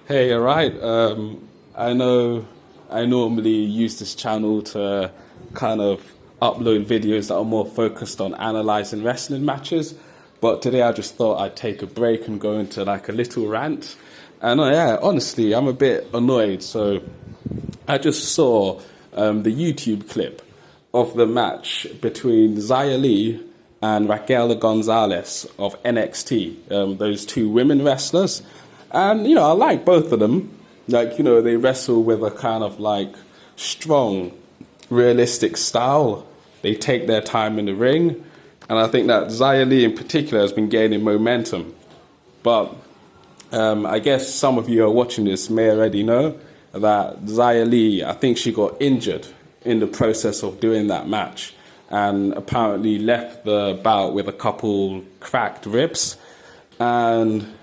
Hey, all right. I know I normally use this channel to kind of upload videos that are more focused on analyzing wrestling matches, but today I just thought I'd take a break and go into like a little rant. And yeah, honestly, I'm a bit annoyed. So I just saw the YouTube clip of the match between Xia Li and Raquel Gonzalez of NXT, those two women wrestlers. And, I like both of them. Like, they wrestle with a kind of like strong, realistic style. They take their time in the ring. And I think that Xia Li in particular has been gaining momentum. But I guess some of you are watching this may already know that Xia Li, I think she got injured in the process of doing that match and apparently left the bout with a couple cracked ribs. And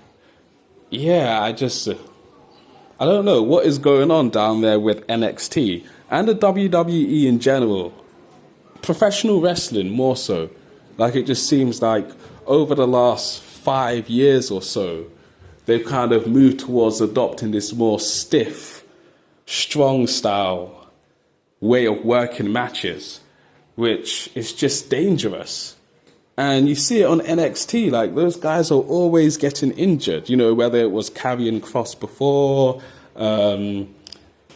yeah, I don't know what is going on down there with NXT and the WWE in general. Professional wrestling more so. Like it just seems like over the last 5 years or so, they've kind of moved towards adopting this more stiff, strong style way of working matches, which is just dangerous. And you see it on NXT, like those guys are always getting injured, whether it was Karrion Kross before, Xia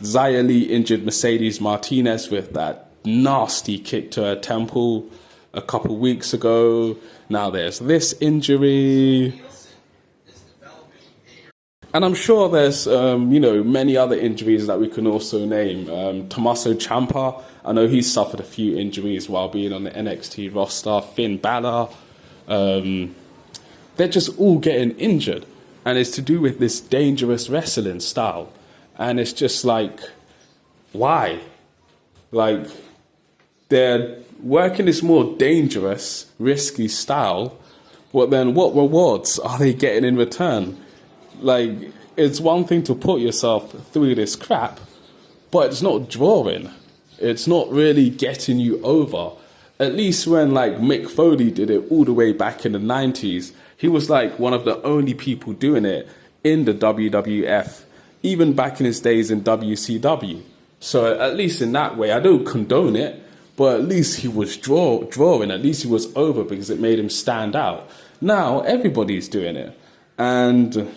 Li injured Mercedes Martinez with that nasty kick to her temple a couple weeks ago. Now there's this injury. And I'm sure there's, many other injuries that we can also name. Tommaso Ciampa, I know he's suffered a few injuries while being on the NXT roster. Finn Balor, they're just all getting injured. And it's to do with this dangerous wrestling style. And it's just like, why? Like, they're working this more dangerous, risky style, but then what rewards are they getting in return? Like, it's one thing to put yourself through this crap, but it's not drawing. It's not really getting you over. At least when, like, Mick Foley did it all the way back in the 90s, he was, like, one of the only people doing it in the WWF, even back in his days in WCW. So at least in that way, I don't condone it, but at least he was drawing. At least he was over because it made him stand out. Now, everybody's doing it. And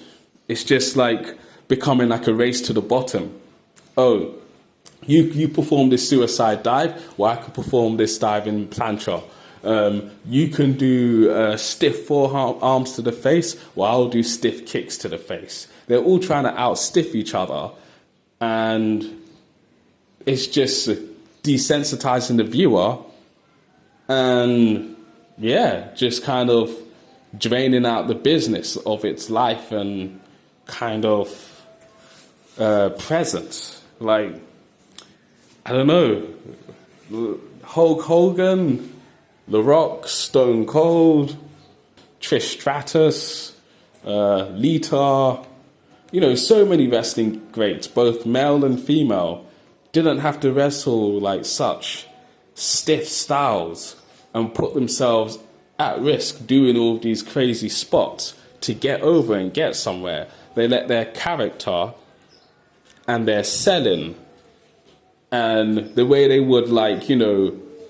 it's just like becoming like a race to the bottom. Oh, you perform this suicide dive, well, I can perform this dive in plancha. You can do stiff forearms to the face, well, I'll do stiff kicks to the face. They're all trying to outstiff each other, and it's just desensitizing the viewer, and yeah, just kind of draining out the business of its life and kind of presence. Like, I don't know, Hulk Hogan, The Rock, Stone Cold, Trish Stratus, Lita, so many wrestling greats, both male and female, didn't have to wrestle like such stiff styles and put themselves at risk doing all of these crazy spots to get over and get somewhere. They let their character and their selling and the way they would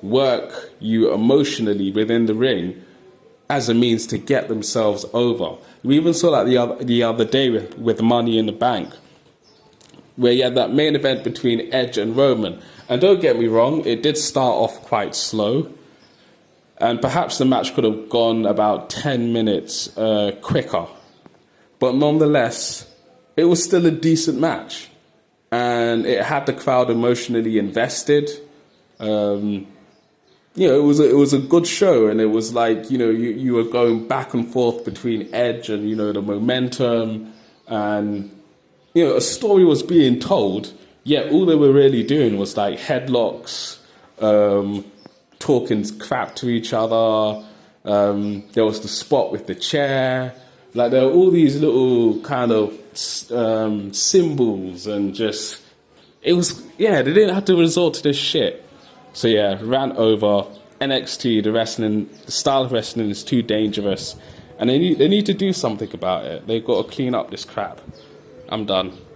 work you emotionally within the ring as a means to get themselves over. We even saw that the other day with Money in the Bank, where you had that main event between Edge and Roman. And don't get me wrong, it did start off quite slow. And perhaps the match could have gone about 10 minutes quicker. But nonetheless, it was still a decent match. And it had the crowd emotionally invested. It was a good show. And it was like, you were going back and forth between Edge and, the momentum. And, a story was being told. Yet all they were really doing was like headlocks, talking crap to each other. There was the spot with the chair. Like, there were all these little kind of symbols, and just, it was, they didn't have to resort to this shit. So yeah, rant over. NXT, the style of wrestling is too dangerous, and they need to do something about it. They've got to clean up this crap. I'm done.